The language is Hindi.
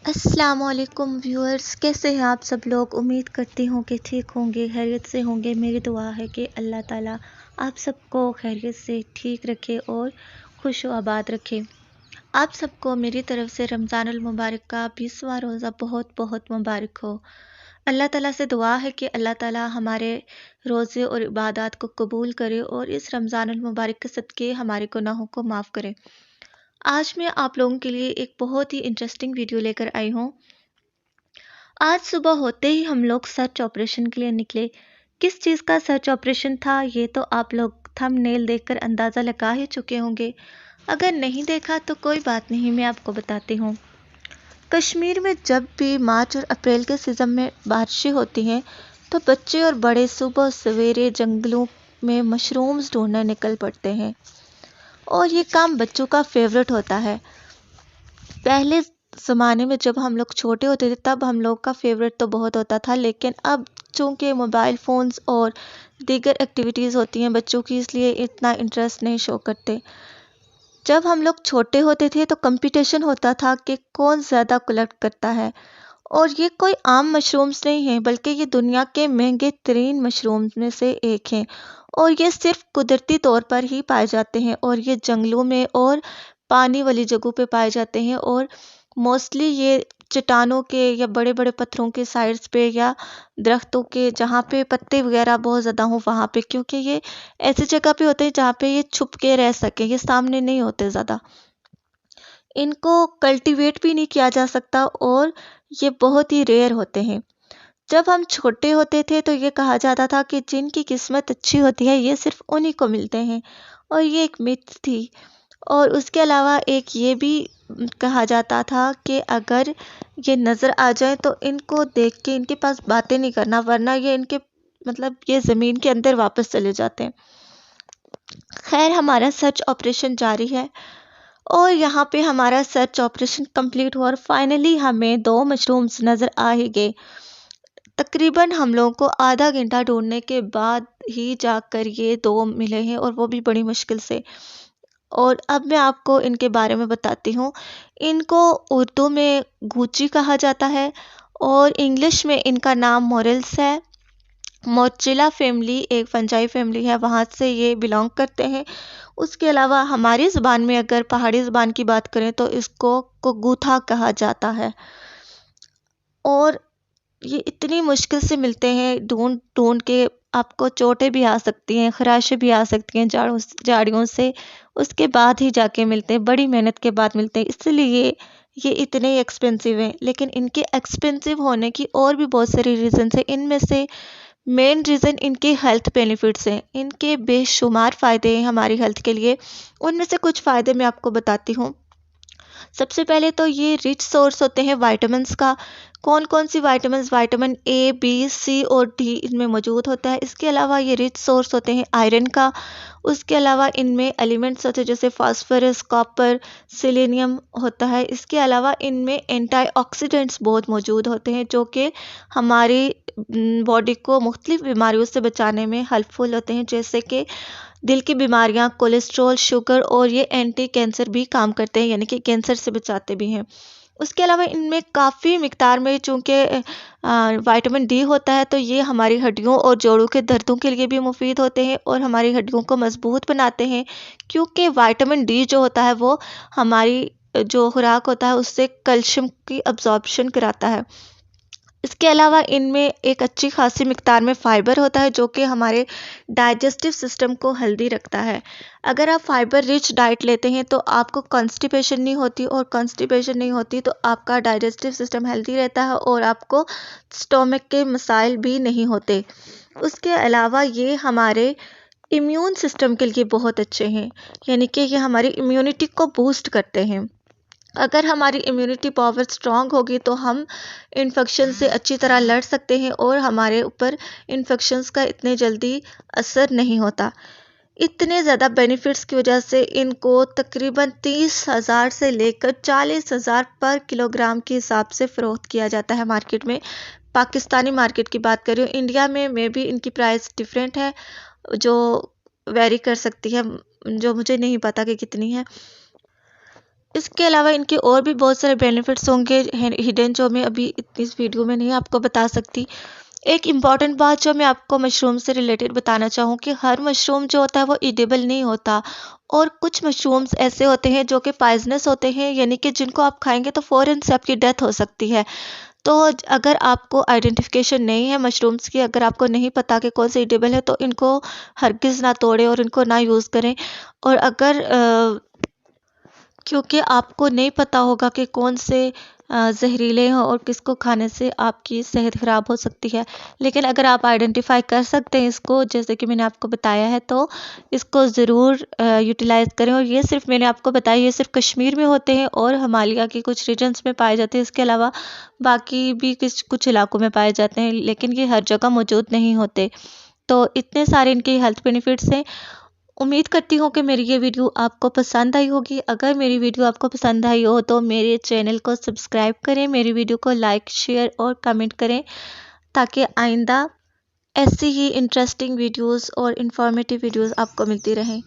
अस्सलामुअलैकुम व्यूअर्स, कैसे हैं आप सब लोग। उम्मीद करती हूँ कि ठीक होंगे, खैरियत से होंगे। मेरी दुआ है कि अल्लाह ताला आप सबको खैरियत से ठीक रखे और खुश व आबाद रखे। आप सबको मेरी तरफ से रमज़ानुल मुबारक का 20वां रोज़ा बहुत बहुत मुबारक हो। अल्लाह ताला से दुआ है कि अल्लाह ताला हमारे रोज़े और इबादत को कबूल करे और इस रमज़ानुल मुबारक के सदक़े हमारे गुनाहों को माफ़ करे। आज मैं आप लोगों के लिए एक बहुत ही इंटरेस्टिंग वीडियो लेकर आई हूँ। आज सुबह होते ही हम लोग सर्च ऑपरेशन के लिए निकले। किस चीज़ का सर्च ऑपरेशन था ये तो आप लोग थंबनेल देखकर अंदाज़ा लगा ही चुके होंगे। अगर नहीं देखा तो कोई बात नहीं, मैं आपको बताती हूँ। कश्मीर में जब भी मार्च और अप्रैल के सीज़न में बारिशें होती हैं तो बच्चे और बड़े सुबह सवेरे जंगलों में मशरूम्स ढूंढने निकल पड़ते हैं और ये काम बच्चों का फेवरेट होता है। पहले ज़माने में जब हम लोग छोटे होते थे तब हम लोग का फेवरेट तो बहुत होता था, लेकिन अब चूँकि मोबाइल फ़ोन्स और दीगर एक्टिविटीज़ होती हैं बच्चों की, इसलिए इतना इंटरेस्ट नहीं शो करते। जब हम लोग छोटे होते थे तो कंपटीशन होता था कि कौन ज़्यादा कलेक्ट करता है, और ये कोई आम मशरूम्स नहीं हैं बल्कि ये दुनिया के महंगे तरीन मशरूम्स में से एक हैं और ये सिर्फ कुदरती तौर पर ही पाए जाते हैं और ये जंगलों में और पानी वाली जगहों पे पाए जाते हैं और मोस्टली ये चट्टानों के या बड़े बड़े पत्थरों के साइड्स पे या दरख्तों के जहाँ पे पत्ते वगैरह बहुत ज़्यादा हों वहाँ पे, क्योंकि ये ऐसी जगह पे होते हैं जहाँ पे ये छुप के रह सकें, ये सामने नहीं होते ज़्यादा। इनको कल्टीवेट भी नहीं किया जा सकता और ये बहुत ही रेयर होते हैं। जब हम छोटे होते थे तो ये कहा जाता था कि जिनकी किस्मत अच्छी होती है ये सिर्फ उन्हीं को मिलते हैं, और ये एक मिथ थी। और उसके अलावा एक ये भी कहा जाता था कि अगर ये नज़र आ जाए तो इनको देख के इनके पास बातें नहीं करना, वरना ये इनके ये ज़मीन के अंदर वापस चले जाते हैं। खैर, हमारा सर्च ऑपरेशन जारी है और यहाँ पे हमारा सर्च ऑपरेशन कंप्लीट हुआ और फाइनली हमें 2 मशरूम्स नज़र आ ही गए। तकरीबन हम लोगों को आधा घंटा ढूंढने के बाद ही जाकर ये 2 मिले हैं, और वो भी बड़ी मुश्किल से। और अब मैं आपको इनके बारे में बताती हूँ। इनको उर्दू में गूची कहा जाता है और इंग्लिश में इनका नाम मोरेल्स है। मोर्चिला फैमिली एक फंजाई फैमिली है, वहाँ से ये बिलोंग करते हैं। उसके अलावा हमारी ज़ुबान में अगर पहाड़ी ज़ुबान की बात करें तो इसको कोगूथा कहा जाता है। और ये इतनी मुश्किल से मिलते हैं, ढूंढ ढूंढ के आपको चोटें भी आ सकती हैं, खराशें भी आ सकती हैं झाड़ियों से। उसके बाद ही जाके मिलते हैं, बड़ी मेहनत के बाद मिलते हैं, इसलिए ये इतने एक्सपेंसिव हैं। लेकिन इनके एक्सपेंसिव होने की और भी बहुत सारी रीज़न्स हैं। इनमें से मेन रीज़न इनके हेल्थ बेनिफिट्स हैं। इनके बेशुमार फ़ायदे हैं हमारी हेल्थ के लिए। उनमें से कुछ फ़ायदे मैं आपको बताती हूँ। सबसे पहले तो ये रिच सोर्स होते हैं विटामिन्स का। कौन कौन सी विटामिन्स? विटामिन ए, बी, सी और डी इनमें मौजूद होता है। इसके अलावा ये रिच सोर्स होते हैं आयरन का। उसके अलावा इनमें एलिमेंट्स होते हैं जैसे फास्फोरस, कॉपर, सेलेनियम होता है। इसके अलावा इनमें एंटीऑक्सीडेंट्स बहुत मौजूद होते हैं जो कि हमारी बॉडी को मुख्तलिफ बीमारियों से बचाने में हेल्पफुल होते हैं, जैसे कि दिल की बीमारियां, कोलेस्ट्रॉल, शुगर, और ये एंटी कैंसर भी काम करते हैं, यानी कि कैंसर से बचाते भी हैं। उसके अलावा इनमें काफ़ी मिकदार में चूँकि विटामिन डी होता है तो ये हमारी हड्डियों और जोड़ों के दर्दों के लिए भी मुफीद होते हैं और हमारी हड्डियों को मजबूत बनाते हैं, क्योंकि विटामिन डी जो होता है वो हमारी जो खुराक होता है उससे कैल्शियम की अब्जॉर्प्शन कराता है। इसके अलावा इनमें एक अच्छी खासी मिकदार में फ़ाइबर होता है जो कि हमारे डाइजेस्टिव सिस्टम को हेल्दी रखता है। अगर आप फ़ाइबर रिच डाइट लेते हैं तो आपको कॉन्स्टिपेशन नहीं होती, और कॉन्स्टिपेशन नहीं होती तो आपका डाइजेस्टिव सिस्टम हेल्दी रहता है और आपको स्टोमक के मसाइल भी नहीं होते। उसके अलावा ये हमारे इम्यून सिस्टम के लिए बहुत अच्छे हैं, यानी कि ये हमारी इम्यूनिटी को बूस्ट करते हैं। अगर हमारी इम्यूनिटी पावर स्ट्रांग होगी तो हम इन्फेक्शन से अच्छी तरह लड़ सकते हैं और हमारे ऊपर इन्फेक्शंस का इतने जल्दी असर नहीं होता। इतने ज़्यादा बेनिफिट्स की वजह से इनको तकरीबन 30,000 से लेकर 40,000 पर किलोग्राम के हिसाब से फ़रोख्त किया जाता है मार्केट में। पाकिस्तानी मार्केट की बात करें, इंडिया में भी इनकी प्राइस डिफरेंट है, जो वेरी कर सकती है, जो मुझे नहीं पता कि कितनी है। इसके अलावा इनके और भी बहुत सारे बेनिफिट्स होंगे हिडन, जो मैं अभी इस वीडियो में नहीं आपको बता सकती। एक इम्पॉर्टेंट बात जो मैं आपको मशरूम से रिलेटेड बताना चाहूँ कि हर मशरूम जो होता है वो एडिबल नहीं होता, और कुछ मशरूम्स ऐसे होते हैं जो कि पॉइजनस होते हैं, यानी कि जिनको आप खाएंगे तो फ़ौरन से आपकी डेथ हो सकती है। तो अगर आपको आइडेंटिफिकेशन नहीं है मशरूम्स की, अगर आपको नहीं पता कि कौन से एडिबल है, तो इनको हरगिज़ ना तोड़ें और इनको ना यूज़ करें। और अगर क्योंकि आपको नहीं पता होगा कि कौन से ज़हरीले हैं और किसको खाने से आपकी सेहत ख़राब हो सकती है। लेकिन अगर आप आइडेंटिफाई कर सकते हैं इसको, जैसे कि मैंने आपको बताया है, तो इसको ज़रूर यूटिलाइज़ करें। और ये सिर्फ मैंने आपको बताया, ये सिर्फ कश्मीर में होते हैं और हिमालय के कुछ रीजन्स में पाए जाते हैं। इसके अलावा बाकी भी कुछ इलाकों में पाए जाते हैं, लेकिन ये हर जगह मौजूद नहीं होते। तो इतने सारे इनके हेल्थ बेनिफिट्स हैं। उम्मीद करती हूँ कि मेरी ये वीडियो आपको पसंद आई होगी। अगर मेरी वीडियो आपको पसंद आई हो तो मेरे चैनल को सब्सक्राइब करें, मेरी वीडियो को लाइक, शेयर और कमेंट करें, ताकि आइंदा ऐसी ही इंटरेस्टिंग वीडियोस और इन्फॉर्मेटिव वीडियोस आपको मिलती रहें।